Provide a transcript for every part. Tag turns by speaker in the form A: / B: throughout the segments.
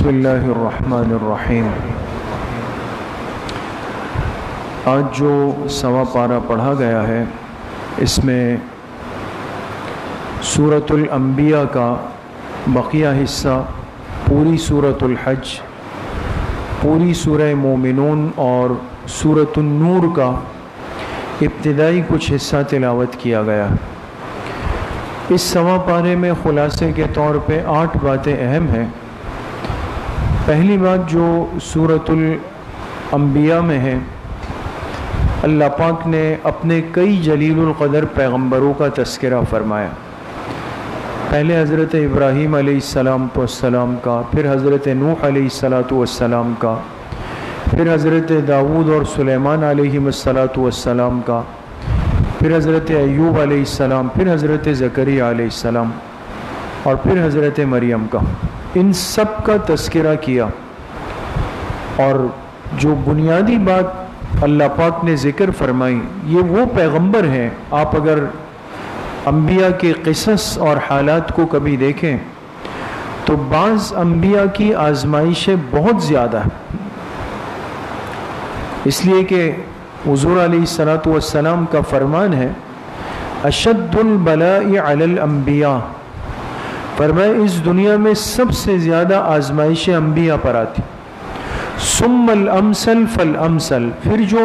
A: بسم اللہ الرحمن الرحیم۔ آج جو سوا پارہ پڑھا گیا ہے اس میں سورۃ الانبیاء کا بقیہ حصہ، پوری سورۃ الحج، پوری سورہ مومنون اور سورۃ النور کا ابتدائی کچھ حصہ تلاوت کیا گیا۔ اس سوا پارے میں خلاصے کے طور پہ 8 باتیں اہم ہیں۔ پہلی بات جو سورۃ الانبیاء میں ہے، اللہ پاک نے اپنے کئی جلیل القدر پیغمبروں کا تذکرہ فرمایا۔ پہلے حضرت ابراہیم علیہ السلام کا، پھر حضرت نوح علیہ السلام کا، پھر حضرت داؤد اور سلیمان علیہ السلام کا، پھر حضرت ایوب علیہ السلام، پھر حضرت زکریا علیہ السلام اور پھر حضرت مریم کا۔ ان سب کا تذکرہ کیا، اور جو بنیادی بات اللہ پاک نے ذکر فرمائی، یہ وہ پیغمبر ہیں۔ آپ اگر انبیاء کے قصص اور حالات کو کبھی دیکھیں تو بعض انبیاء کی آزمائشیں بہت زیادہ ہیں، اس لیے کہ حضور علیہ السلام کا فرمان ہے، اشد البلاء علی الانبیاء، فرمایا اس دنیا میں سب سے زیادہ آزمائشیں انبیاء پر آتی، ثم الامثل فالامثل، پھر جو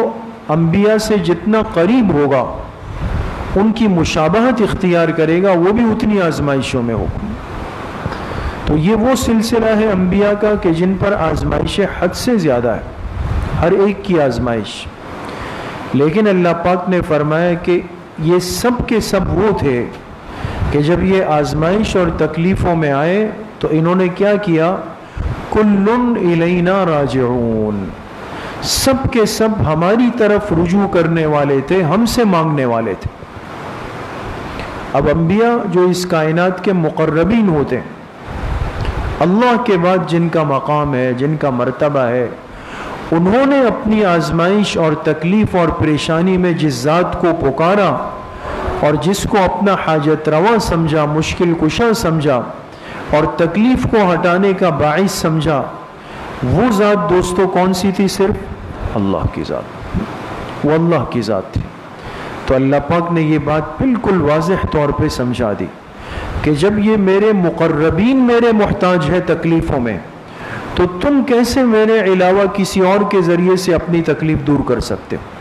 A: انبیاء سے جتنا قریب ہوگا، ان کی مشابہت اختیار کرے گا، وہ بھی اتنی آزمائشوں میں ہوگا۔ تو یہ وہ سلسلہ ہے انبیاء کا کہ جن پر آزمائشیں حد سے زیادہ ہے، ہر ایک کی آزمائش۔ لیکن اللہ پاک نے فرمایا کہ یہ سب کے سب وہ تھے کہ جب یہ آزمائش اور تکلیفوں میں آئے تو انہوں نے کیا کیا؟ کل الینا راجعون، سب کے سب ہماری طرف رجوع کرنے والے تھے، ہم سے مانگنے والے تھے۔ اب انبیاء جو اس کائنات کے مقربین ہوتے ہیں، اللہ کے بعد جن کا مقام ہے، جن کا مرتبہ ہے، انہوں نے اپنی آزمائش اور تکلیف اور پریشانی میں جس ذات کو پکارا اور جس کو اپنا حاجت روا سمجھا، مشکل کشا سمجھا اور تکلیف کو ہٹانے کا باعث سمجھا، وہ ذات دوستو کون سی تھی؟ صرف اللہ کی ذات، وہ اللہ کی ذات تھی۔ تو اللہ پاک نے یہ بات بالکل واضح طور پہ سمجھا دی کہ جب یہ میرے مقربین میرے محتاج ہے تکلیفوں میں، تو تم کیسے میرے علاوہ کسی اور کے ذریعے سے اپنی تکلیف دور کر سکتے ہو؟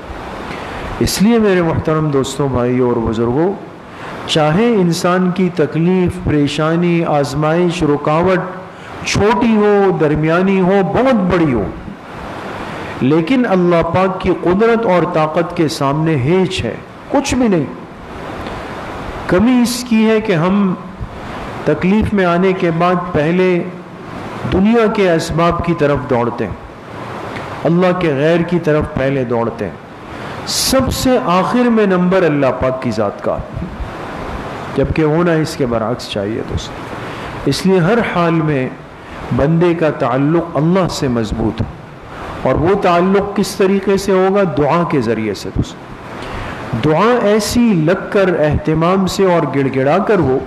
A: اس لیے میرے محترم دوستوں، بھائیوں اور بزرگوں، چاہے انسان کی تکلیف، پریشانی، آزمائش، رکاوٹ چھوٹی ہو، درمیانی ہو، بہت بڑی ہو، لیکن اللہ پاک کی قدرت اور طاقت کے سامنے ہیچ ہے، کچھ بھی نہیں۔ کمی اس کی ہے کہ ہم تکلیف میں آنے کے بعد پہلے دنیا کے اسباب کی طرف دوڑتے ہیں، اللہ کے غیر کی طرف پہلے دوڑتے ہیں، سب سے آخر میں نمبر اللہ پاک کی ذات کا، جبکہ ہونا اس کے برعکس چاہیے دوست۔ اس لیے ہر حال میں بندے کا تعلق اللہ سے مضبوط ہو، اور وہ تعلق کس طریقے سے ہوگا؟ دعا کے ذریعے سے دوست۔ دعا ایسی لگ کر، اہتمام سے اور گڑ گڑا کر ہو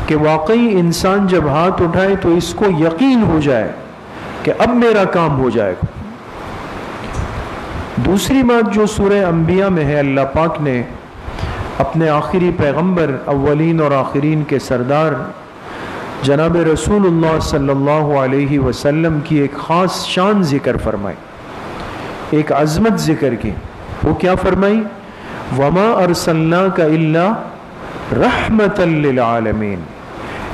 A: کہ واقعی انسان جب ہاتھ اٹھائے تو اس کو یقین ہو جائے کہ اب میرا کام ہو جائے گا۔ دوسری بات جو سورہ انبیاء میں ہے، اللہ پاک نے اپنے آخری پیغمبر، اولین اور آخرین کے سردار جناب رسول اللہ صلی اللہ علیہ وسلم کی ایک خاص شان ذکر فرمائی، ایک عظمت ذکر کی۔ وہ کیا فرمائی؟ وَمَا أَرْسَلْنَاكَ إِلَّا رَحْمَةً لِّلْعَالَمِينَ،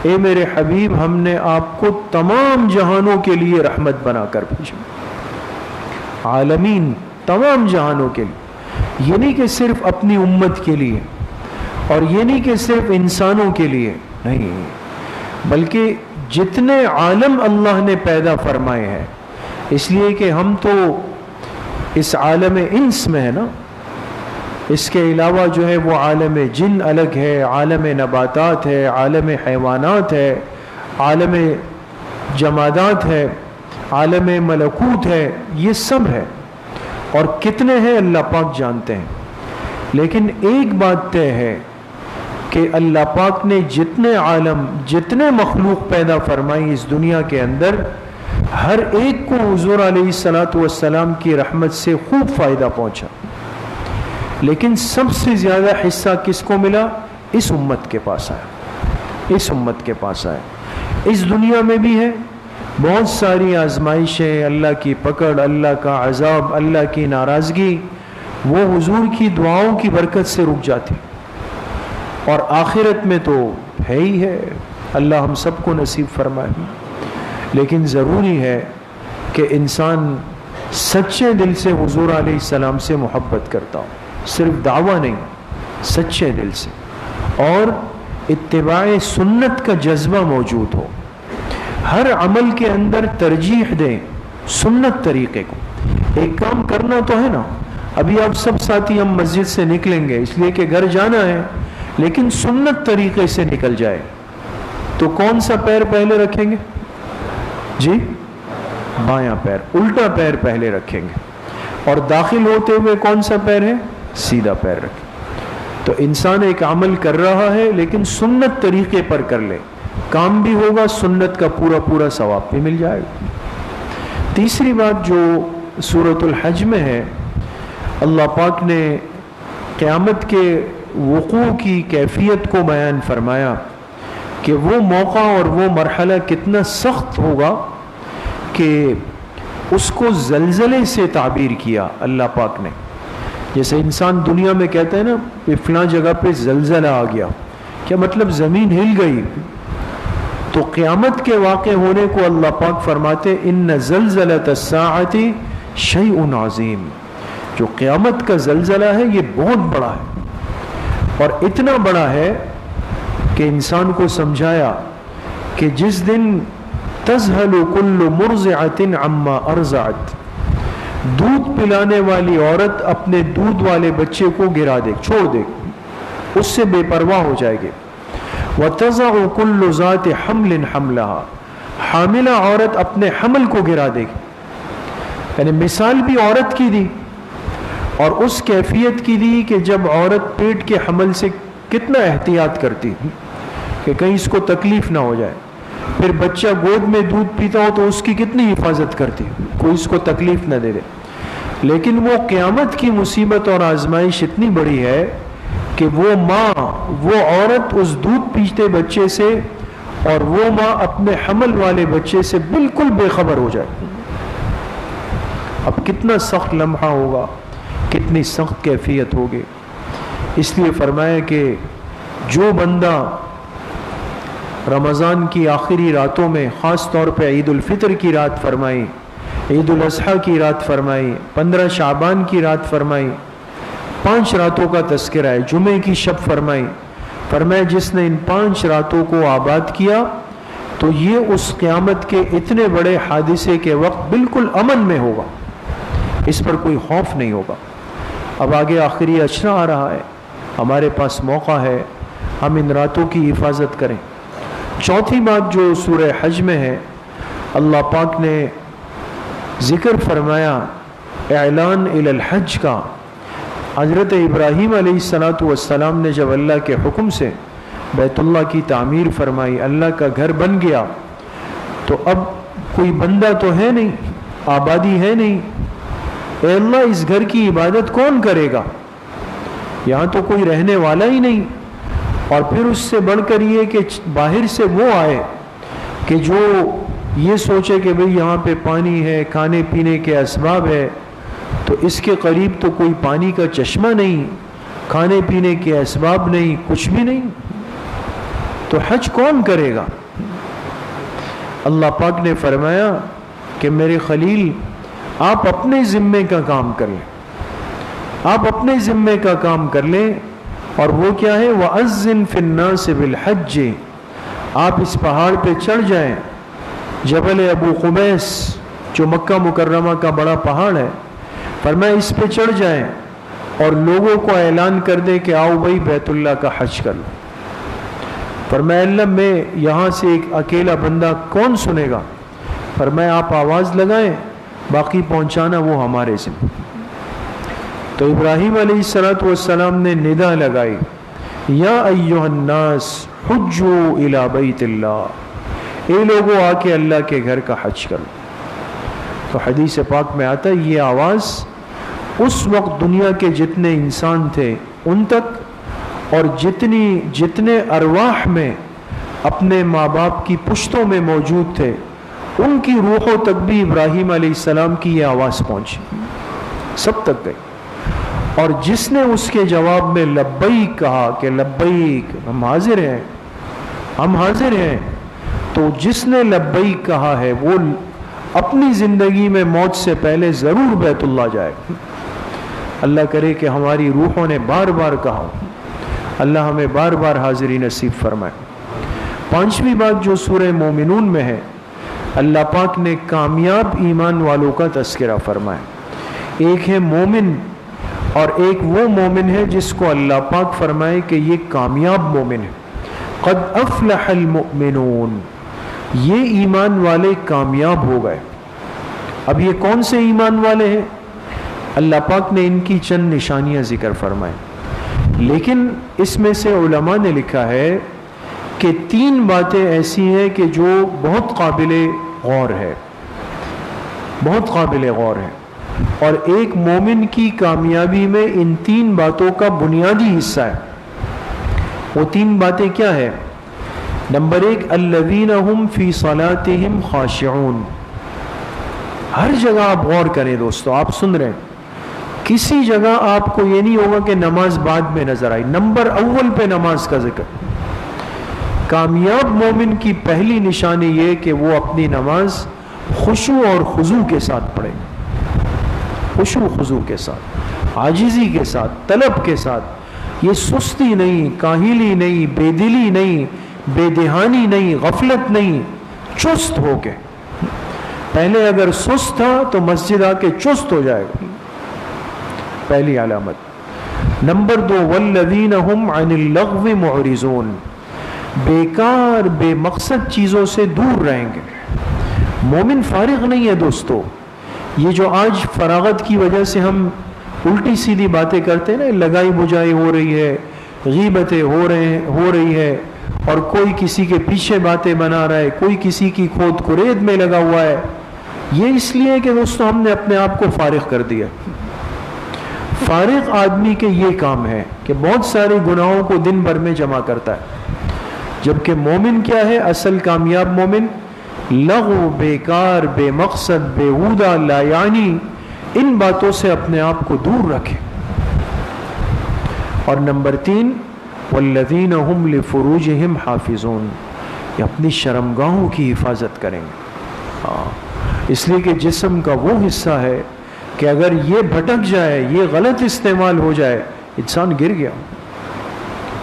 A: اے میرے حبیب، ہم نے آپ کو تمام جہانوں کے لیے رحمت بنا کر بھیجا۔ عالمین، تمام جہانوں کے لیے، یہ نہیں کہ صرف اپنی امت کے لیے، اور یہ نہیں کہ صرف انسانوں کے لیے، نہیں، بلکہ جتنے عالم اللہ نے پیدا فرمائے ہیں، اس لیے کہ ہم تو اس عالم انس میں ہے نا، اس کے علاوہ جو ہے وہ عالم جن الگ ہے، عالم نباتات ہے، عالم حیوانات ہے، عالم جمادات ہے، عالم ملکوت ہے، یہ سب ہے، اور کتنے ہیں اللہ پاک جانتے ہیں۔ لیکن ایک بات طے ہے کہ اللہ پاک نے جتنے عالم، جتنے مخلوق پیدا فرمائی اس دنیا کے اندر، ہر ایک کو حضور علیہ الصلوۃ والسلام کی رحمت سے خوب فائدہ پہنچا، لیکن سب سے زیادہ حصہ کس کو ملا؟ اس امت کے پاس آیا، اس امت کے پاس آیا۔ اس دنیا میں بھی ہے بہت ساری آزمائشیں، اللہ کی پکڑ، اللہ کا عذاب، اللہ کی ناراضگی، وہ حضور کی دعاؤں کی برکت سے رک جاتی، اور آخرت میں تو ہے ہی ہے، اللہ ہم سب کو نصیب فرمائے۔ لیکن ضروری ہے کہ انسان سچے دل سے حضور علیہ السلام سے محبت کرتا ہو، صرف دعویٰ نہیں، سچے دل سے، اور اتباع سنت کا جذبہ موجود ہو، ہر عمل کے اندر ترجیح دیں سنت طریقے کو۔ ایک کام کرنا تو ہے نا، ابھی آپ سب ساتھی ہم مسجد سے نکلیں گے اس لیے کہ گھر جانا ہے، لیکن سنت طریقے سے نکل جائے تو کون سا پیر پہلے رکھیں گے؟ جی بایاں پیر، الٹا پیر پہلے رکھیں گے، اور داخل ہوتے ہوئے کون سا پیر ہے؟ سیدھا پیر رکھیں۔ تو انسان ایک عمل کر رہا ہے لیکن سنت طریقے پر کر لے، کام بھی ہوگا، سنت کا پورا پورا ثواب بھی مل جائے گا۔ تیسری بات جو سورۃ الحج میں ہے، اللہ پاک نے قیامت کے وقوع کی کیفیت کو بیان فرمایا کہ وہ موقع اور وہ مرحلہ کتنا سخت ہوگا کہ اس کو زلزلے سے تعبیر کیا اللہ پاک نے۔ جیسے انسان دنیا میں کہتا ہے نا کہ فلاں جگہ پہ زلزلہ آ گیا، کیا مطلب زمین ہل گئی؟ تو قیامت کے واقع ہونے کو اللہ پاک فرماتے ان زلزلۃ الساعۃ شیء عظیم، جو قیامت کا زلزلہ ہے یہ بہت بڑا ہے، اور اتنا بڑا ہے کہ انسان کو سمجھایا کہ جس دن تذہل کل مرضعۃ عما ارضعت، دودھ پلانے والی عورت اپنے دودھ والے بچے کو گرا دے، چھوڑ دے، اس سے بے پرواہ ہو جائے گی۔ وَتَضَعُ كُلُّ ذَاتِ حَمْلٍ حَمْلَهَا، حاملہ عورت اپنے حمل کو گرا دے گی۔ یعنی مثال بھی عورت کی دی، اور اس کیفیت کی دی کہ جب عورت پیٹ کے حمل سے کتنا احتیاط کرتی کہ کہیں اس کو تکلیف نہ ہو جائے، پھر بچہ گود میں دودھ پیتا ہو تو اس کی کتنی حفاظت کرتی، کوئی اس کو تکلیف نہ دے دے۔ لیکن وہ قیامت کی مصیبت اور آزمائش اتنی بڑی ہے کہ وہ ماں، وہ عورت اس دودھ پیتے بچے سے، اور وہ ماں اپنے حمل والے بچے سے بالکل بے خبر ہو جائے۔ اب کتنا سخت لمحہ ہوگا، کتنی سخت کیفیت ہوگی۔ اس لیے فرمایا کہ جو بندہ رمضان کی آخری راتوں میں، خاص طور پہ عید الفطر کی رات فرمائی، عید الاضحیٰ کی رات فرمائی، 15 شعبان کی رات فرمائی، 5 راتوں کا تذکرہ ہے، جمعے کی شب فرمائی، فرمایا جس نے ان 5 راتوں کو آباد کیا تو یہ اس قیامت کے اتنے بڑے حادثے کے وقت بالکل امن میں ہوگا، اس پر کوئی خوف نہیں ہوگا۔ اب آگے آخری عشرہ آ رہا ہے، ہمارے پاس موقع ہے ہم ان راتوں کی حفاظت کریں۔ چوتھی بات جو سورہ حج میں ہے، اللہ پاک نے ذکر فرمایا اعلان الی الحج کا۔ حضرت ابراہیم علیہ السلام نے جب اللہ کے حکم سے بیت اللہ کی تعمیر فرمائی، اللہ کا گھر بن گیا، تو اب کوئی بندہ تو ہے نہیں، آبادی ہے نہیں، اے اللہ اس گھر کی عبادت کون کرے گا؟ یہاں تو کوئی رہنے والا ہی نہیں۔ اور پھر اس سے بڑھ کر یہ کہ باہر سے وہ آئے کہ جو یہ سوچے کہ بھئی یہاں پہ پانی ہے، کھانے پینے کے اسباب ہے، تو اس کے قریب تو کوئی پانی کا چشمہ نہیں، کھانے پینے کے اسباب نہیں، کچھ بھی نہیں، تو حج کون کرے گا؟ اللہ پاک نے فرمایا کہ میرے خلیل آپ اپنے ذمے کا کام کر لیں، آپ اپنے ذمے کا کام کر لیں، اور وہ کیا ہے؟ وَأَذِّن فِي النَّاسِ بِالْحَجِّ، آپ اس پہاڑ پہ چڑھ جائیں، جبل ابو قبیس جو مکہ مکرمہ کا بڑا پہاڑ ہے، فرمایا اس پہ چڑھ جائیں اور لوگوں کو اعلان کر دیں کہ آؤ بھائی بیت اللہ کا حج کر لو۔ فرمایا اللہ میں یہاں سے ایک اکیلا بندہ کون سنے گا؟ فرمایا آپ آواز لگائیں، باقی پہنچانا وہ ہمارے ذمہ۔ تو ابراہیم علیہ السلام نے ندا لگائی، یا ایھا الناس حجوا الی بیت اللہ، اے لوگوں آ کے اللہ کے گھر کا حج کر لو۔ تو حدیث پاک میں آتا ہے یہ آواز اس وقت دنیا کے جتنے انسان تھے ان تک، اور جتنے ارواح میں اپنے ماں باپ کی پشتوں میں موجود تھے ان کی روحوں تک بھی ابراہیم علیہ السلام کی یہ آواز پہنچی، سب تک گئی۔ اور جس نے اس کے جواب میں لبیک کہا کہ لبیک ہم حاضر ہیں، ہم حاضر ہیں، تو جس نے لبیک کہا ہے وہ اپنی زندگی میں موت سے پہلے ضرور بیت اللہ جائے۔ اللہ کرے کہ ہماری روحوں نے بار بار کہا، اللہ ہمیں بار بار حاضری نصیب فرمائے۔ پانچویں بات جو سورہ مومنون میں ہے، اللہ پاک نے کامیاب ایمان والوں کا تذکرہ فرمایا۔ ایک ہے مومن اور ایک وہ مومن ہے جس کو اللہ پاک فرمائے کہ یہ کامیاب مومن ہے۔ قد افلح المؤمنون، یہ ایمان والے کامیاب ہو گئے۔ اب یہ کون سے ایمان والے ہیں؟ اللہ پاک نے ان کی چند نشانیاں ذکر فرمائے، لیکن اس میں سے علماء نے لکھا ہے کہ 3 باتیں ایسی ہیں کہ جو بہت قابل غور ہے، بہت قابل غور ہے، اور ایک مومن کی کامیابی میں ان 3 باتوں کا بنیادی حصہ ہے۔ وہ 3 باتیں کیا ہے؟ نمبر 1، الذین هم فی صلاتہم خاشعون۔ ہر جگہ آپ غور کریں دوستو، آپ سن رہے ہیں، کسی جگہ آپ کو یہ نہیں ہوگا کہ نماز بعد میں نظر آئی، نمبر اول پہ نماز کا ذکر۔ کامیاب مومن کی پہلی نشانی یہ کہ وہ اپنی نماز خشوع اور خضوع کے ساتھ پڑھے، خشوع خضوع کے ساتھ، عاجزی کے ساتھ، طلب کے ساتھ، یہ سستی نہیں، کاہلی نہیں، بے دلی نہیں، بے دہانی نہیں، غفلت نہیں، چست ہو کے۔ پہلے اگر سست تھا تو مسجد آ کے چست ہو جائے گا، پہلی علامت۔ نمبر 2، والذین هم عن اللغو معرضون، بیکار بے مقصد چیزوں سے دور رہیں گے۔ مومن فارغ نہیں ہے دوستو۔ یہ جو آج فراغت کی وجہ سے ہم الٹی سیدھی باتیں کرتے ہیں نا، لگائی بجائی ہو رہی ہے، غیبتیں ہو رہی ہے، اور کوئی کسی کے پیچھے باتیں بنا رہا ہے، کوئی کسی کی کھود کرید میں لگا ہوا ہے، یہ اس لیے کہ دوستو ہم نے اپنے آپ کو فارغ کر دیا۔ فارغ آدمی کے یہ کام ہے کہ بہت سارے گناہوں کو دن بھر میں جمع کرتا ہے، جبکہ مومن کیا ہے؟ اصل کامیاب مومن لغو، بیکار، بے مقصد، بیہودہ، لا یعنی ان باتوں سے اپنے آپ کو دور رکھے۔ اور نمبر 3، والذین هم لفروجہم حافظون، یہ اپنی شرمگاہوں کی حفاظت کریں گے۔ اس لیے کہ جسم کا وہ حصہ ہے کہ اگر یہ بھٹک جائے، یہ غلط استعمال ہو جائے، انسان گر گیا،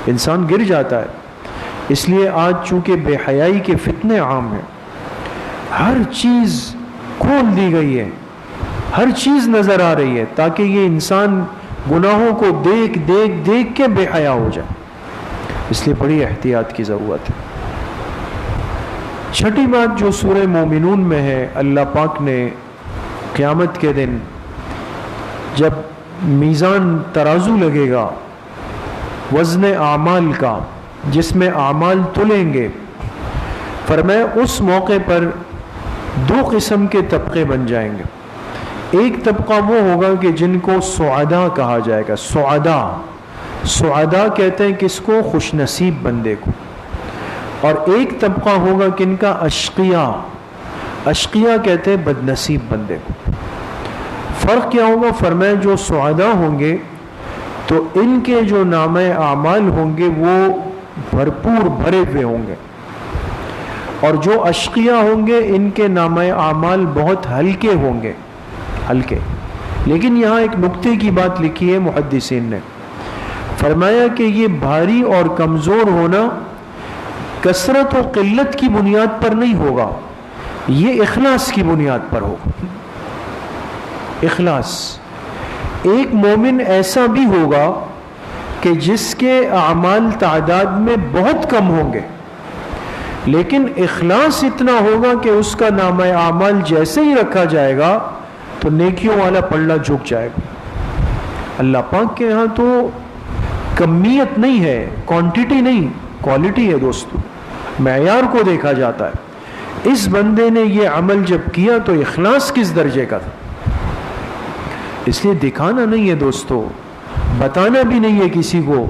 A: انسان گر جاتا ہے۔ اس لیے آج چونکہ بے حیائی کے فتنے عام ہیں، ہر چیز کھول دی گئی ہے، ہر چیز نظر آ رہی ہے، تاکہ یہ انسان گناہوں کو دیکھ کے بے حیا ہو جائے۔ اس لیے بڑی احتیاط کی ضرورت ہے۔ چھٹی بات جو سورہ مومنون میں ہے، اللہ پاک نے قیامت کے دن جب میزان ترازو لگے گا وزن اعمال کا، جس میں اعمال تلیں گے، فرمایا اس موقع پر 2 قسم کے طبقے بن جائیں گے۔ ایک طبقہ وہ ہوگا کہ جن کو سعداء کہا جائے گا، سعداء کہتے ہیں کس کو؟ خوش نصیب بندے کو۔ اور ایک طبقہ ہوگا کن کا؟ اشقیاء کہتے ہیں بد نصیب بندے کو۔ فرق کیا ہوگا؟ فرمایا جو سعداء ہوں گے تو ان کے جو نامہ اعمال ہوں گے وہ بھرپور بھرے ہوئے ہوں گے، اور جو اشقیاء ہوں گے ان کے نامہ اعمال بہت ہلکے ہوں گے، ہلکے۔ لیکن یہاں ایک نکتے کی بات لکھی ہے محدثین نے، فرمایا کہ یہ بھاری اور کمزور ہونا کثرت و قلت کی بنیاد پر نہیں ہوگا، یہ اخلاص کی بنیاد پر ہوگا۔ اخلاص۔ ایک مومن ایسا بھی ہوگا کہ جس کے اعمال تعداد میں بہت کم ہوں گے، لیکن اخلاص اتنا ہوگا کہ اس کا نامہ اعمال جیسے ہی رکھا جائے گا تو نیکیوں والا پلڑا جھک جائے گا۔ اللہ پاک کے ہاں تو کمیت نہیں ہے، کوانٹٹی نہیں، کوالٹی ہے دوستو، معیار کو دیکھا جاتا ہے۔ اس بندے نے یہ عمل جب کیا تو اخلاص کس درجے کا تھا. اس لیے دکھانا نہیں ہے دوستو، بتانا بھی نہیں ہے کسی کو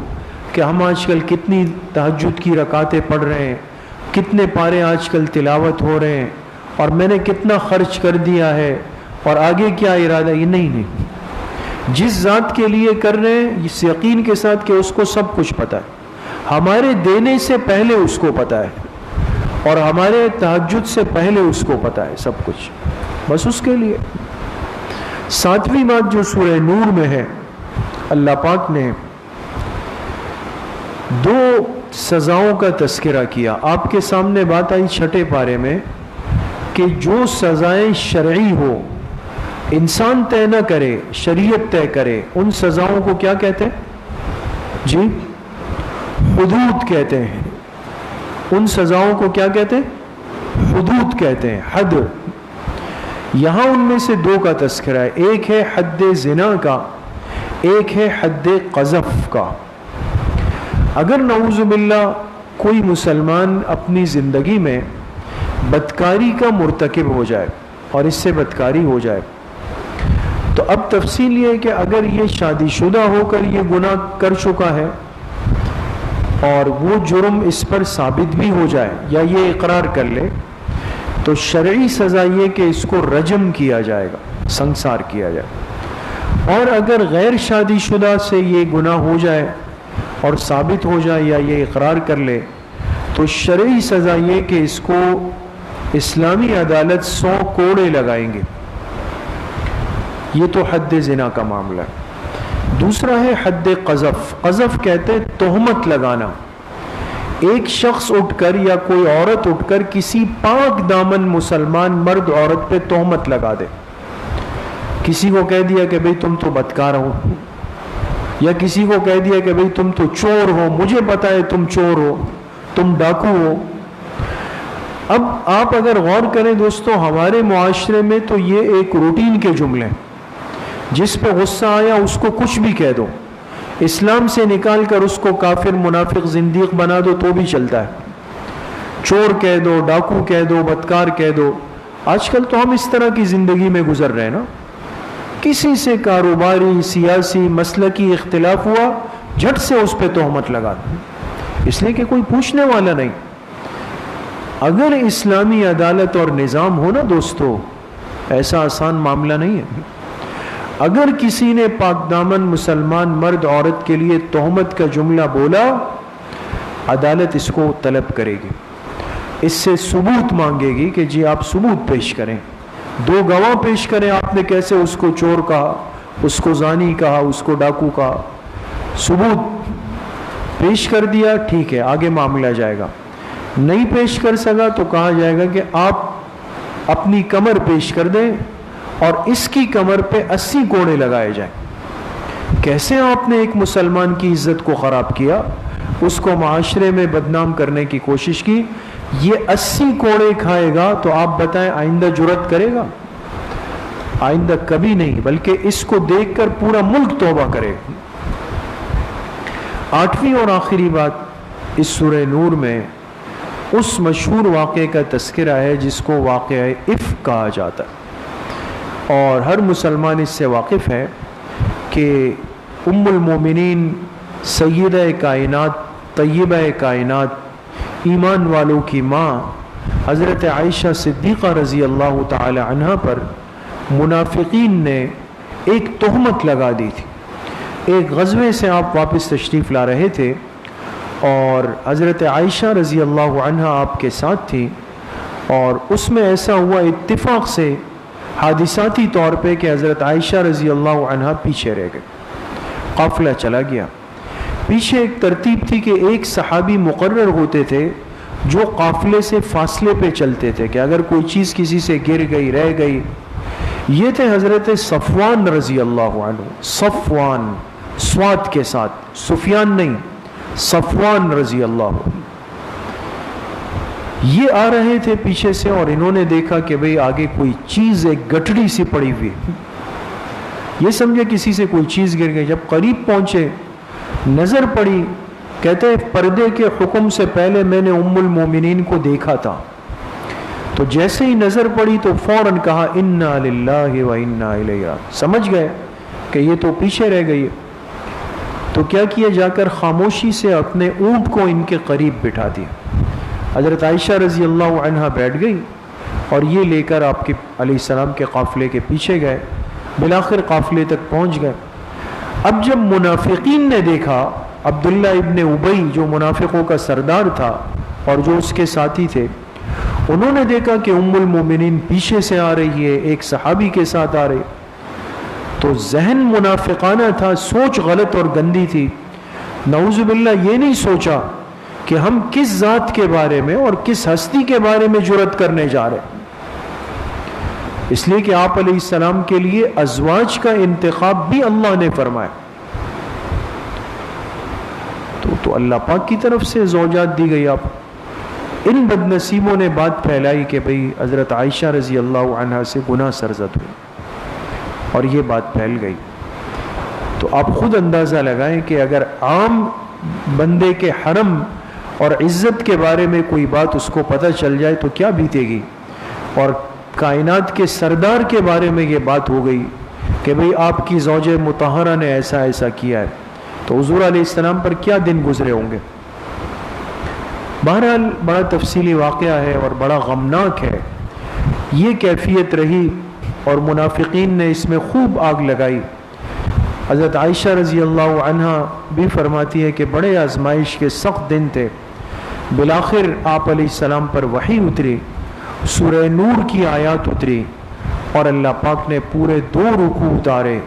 A: کہ ہم آج کل کتنی تہجد کی رکعتیں پڑھ رہے ہیں، کتنے پارے آج کل تلاوت ہو رہے ہیں، اور میں نے کتنا خرچ کر دیا ہے اور آگے کیا ارادہ. یہ نہیں. جس ذات کے لیے کر رہے ہیں اس یقین کے ساتھ کہ اس کو سب کچھ پتہ ہے، ہمارے دینے سے پہلے اس کو پتہ ہے، اور ہمارے تہجد سے پہلے اس کو پتہ ہے سب کچھ، بس اس کے لیے. 7ویں بات جو سورہ نور میں ہے، اللہ پاک نے 2 سزاؤں کا تذکرہ کیا. آپ کے سامنے بات آئی 6 پارے میں کہ جو سزائیں شرعی ہو، انسان طے نہ کرے، شریعت طے کرے، ان سزاؤں کو کیا کہتے ہیں جی؟ حدود کہتے ہیں. ان سزاؤں کو کیا کہتے ہیں؟ حدود کہتے ہیں، حد. یہاں ان میں سے 2 کا تذکرہ ہے، ایک ہے حد زنا کا، ایک ہے حد قذف کا. اگر نعوذ باللہ کوئی مسلمان اپنی زندگی میں بدکاری کا مرتکب ہو جائے اور اس سے بدکاری ہو جائے، تو اب تفصیل یہ ہے کہ اگر یہ شادی شدہ ہو کر یہ گناہ کر چکا ہے اور وہ جرم اس پر ثابت بھی ہو جائے یا یہ اقرار کر لے، تو شرعی سزا یہ کہ اس کو رجم کیا جائے گا، سنسار کیا جائے. اور اگر غیر شادی شدہ سے یہ گناہ ہو جائے اور ثابت ہو جائے یا یہ اقرار کر لے، تو شرعی سزا یہ کہ اس کو اسلامی عدالت 100 کوڑے لگائیں گے. یہ تو حد زنا کا معاملہ ہے. دوسرا ہے حد قذف. قذف کہتے ہیں تہمت لگانا. ایک شخص اٹھ کر یا کوئی عورت اٹھ کر کسی پاک دامن مسلمان مرد عورت پہ تہمت لگا دے. کسی کو کہہ دیا کہ بھئی تم تو بدکار ہو، یا کسی کو کہہ دیا کہ بھئی تم تو چور ہو، مجھے پتا ہے تم چور ہو، تم ڈاکو ہو. اب آپ اگر غور کریں دوستو، ہمارے معاشرے میں تو یہ ایک روٹین کے جملے ہیں. جس پہ غصہ آیا اس کو کچھ بھی کہہ دو، اسلام سے نکال کر اس کو کافر، منافق، زندیق بنا دو تو بھی چلتا ہے. چور کہہ دو، ڈاکو کہہ دو، بدکار کہہ دو. آج کل تو ہم اس طرح کی زندگی میں گزر رہے ہیں نا. کسی سے کاروباری، سیاسی، مسلکی اختلاف ہوا، جھٹ سے اس پہ تہمت لگا دو، اس لیے کہ کوئی پوچھنے والا نہیں. اگر اسلامی عدالت اور نظام ہو نا دوستو، ایسا آسان معاملہ نہیں ہے. اگر کسی نے پاک دامن مسلمان مرد عورت کے لیے تہمت کا جملہ بولا، عدالت اس کو طلب کرے گی، اس سے ثبوت مانگے گی کہ جی آپ ثبوت پیش کریں، 2 گواہ پیش کریں، آپ نے کیسے اس کو چور کہا، اس کو زانی کہا، اس کو ڈاکو کہا. ثبوت پیش کر دیا، ٹھیک ہے، آگے معاملہ جائے گا. نہیں پیش کر سکا تو کہا جائے گا کہ آپ اپنی کمر پیش کر دیں اور اس کی کمر پہ 80 کوڑے لگائے جائیں. کیسے آپ نے ایک مسلمان کی عزت کو خراب کیا، اس کو معاشرے میں بدنام کرنے کی کوشش کی. یہ 80 کوڑے کھائے گا تو آپ بتائیں آئندہ جرأت کرے گا؟ آئندہ کبھی نہیں، بلکہ اس کو دیکھ کر پورا ملک توبہ کرے گا. 8ویں اور آخری بات، اس سورہ نور میں اس مشہور واقعے کا تذکرہ ہے جس کو واقعہ افک کہا جاتا ہے، اور ہر مسلمان اس سے واقف ہے کہ ام المومنین، سیدہ کائنات، طیبہ کائنات، ایمان والوں کی ماں حضرت عائشہ صدیقہ رضی اللہ تعالی عنہ پر منافقین نے ایک تہمت لگا دی تھی. ایک غزوے سے آپ واپس تشریف لا رہے تھے اور حضرت عائشہ رضی اللہ عنہ آپ کے ساتھ تھی، اور اس میں ایسا ہوا اتفاق سے، حادثاتی طور پہ، کہ حضرت عائشہ رضی اللہ عنہ پیچھے رہ گئے. قافلہ چلا گیا. پیچھے ایک ترتیب تھی کہ ایک صحابی مقرر ہوتے تھے جو قافلے سے فاصلے پہ چلتے تھے کہ اگر کوئی چیز کسی سے گر گئی، رہ گئی. یہ تھے حضرت صفوان رضی اللہ عنہ. صفوان سواد کے ساتھ، سفیان نہیں، صفوان رضی اللہ عنہ. یہ آ رہے تھے پیچھے سے اور انہوں نے دیکھا کہ بھئی آگے کوئی چیز، ایک گٹڑی سی پڑی ہوئی. یہ سمجھے کسی سے کوئی چیز گر گئی. جب قریب پہنچے، نظر پڑی، کہتے ہیں پردے کے حکم سے پہلے میں نے ام المومنین کو دیکھا تھا. تو جیسے ہی نظر پڑی تو فوراً کہا انا للہ و انا الیہ راجعون، سمجھ گئے کہ یہ تو پیچھے رہ گئی ہے۔ تو کیا کیا، جا کر خاموشی سے اپنے اونٹ کو ان کے قریب بٹھا دیا۔ حضرت عائشہ رضی اللہ عنہا بیٹھ گئی اور یہ لے کر آپ کے علیہ السلام کے قافلے کے پیچھے گئے، بالآخر قافلے تک پہنچ گئے۔ اب جب منافقین نے دیکھا، عبداللہ ابن ابی جو منافقوں کا سردار تھا اور جو اس کے ساتھی تھے، انہوں نے دیکھا کہ ام المومنین پیچھے سے آ رہی ہے، ایک صحابی کے ساتھ آ رہی، تو ذہن منافقانہ تھا، سوچ غلط اور گندی تھی۔ نعوذ باللہ یہ نہیں سوچا کہ ہم کس ذات کے بارے میں اور کس ہستی کے بارے میں جرأت کرنے جا رہے ہیں، اس لیے کہ آپ علیہ السلام کے لیے ازواج کا انتخاب بھی اللہ نے فرمایا۔ تو اللہ پاک کی طرف سے زوجات دی گئی۔ آپ ان بد نصیبوں نے بات پھیلائی کہ بھئی حضرت عائشہ رضی اللہ عنہا سے گناہ سرزد ہوئی، اور یہ بات پھیل گئی۔ تو آپ خود اندازہ لگائیں کہ اگر عام بندے کے حرم اور عزت کے بارے میں کوئی بات اس کو پتہ چل جائے تو کیا بیتے گی، اور کائنات کے سردار کے بارے میں یہ بات ہو گئی کہ بھئی آپ کی زوج مطہرہ نے ایسا ایسا کیا ہے، تو حضور علیہ السلام پر کیا دن گزرے ہوں گے۔ بہرحال بڑا تفصیلی واقعہ ہے اور بڑا غمناک ہے، یہ کیفیت رہی اور منافقین نے اس میں خوب آگ لگائی۔ حضرت عائشہ رضی اللہ عنہا بھی فرماتی ہے کہ بڑے آزمائش کے سخت دن تھے، بالآخر آپ علیہ السلام پر وحی اتری، سورہ نور کی آیات اتری، اور اللہ پاک نے پورے 2 رکوع اتارے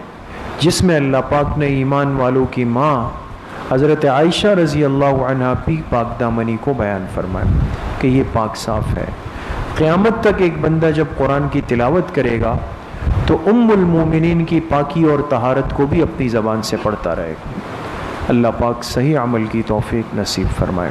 A: جس میں اللہ پاک نے ایمان والوں کی ماں حضرت عائشہ رضی اللہ عنہا پاک دامنی کو بیان فرمایا کہ یہ پاک صاف ہے۔ قیامت تک ایک بندہ جب قرآن کی تلاوت کرے گا تو ام المومنین کی پاکی اور طہارت کو بھی اپنی زبان سے پڑھتا رہے گا۔ اللہ پاک صحیح عمل کی توفیق نصیب فرمائے۔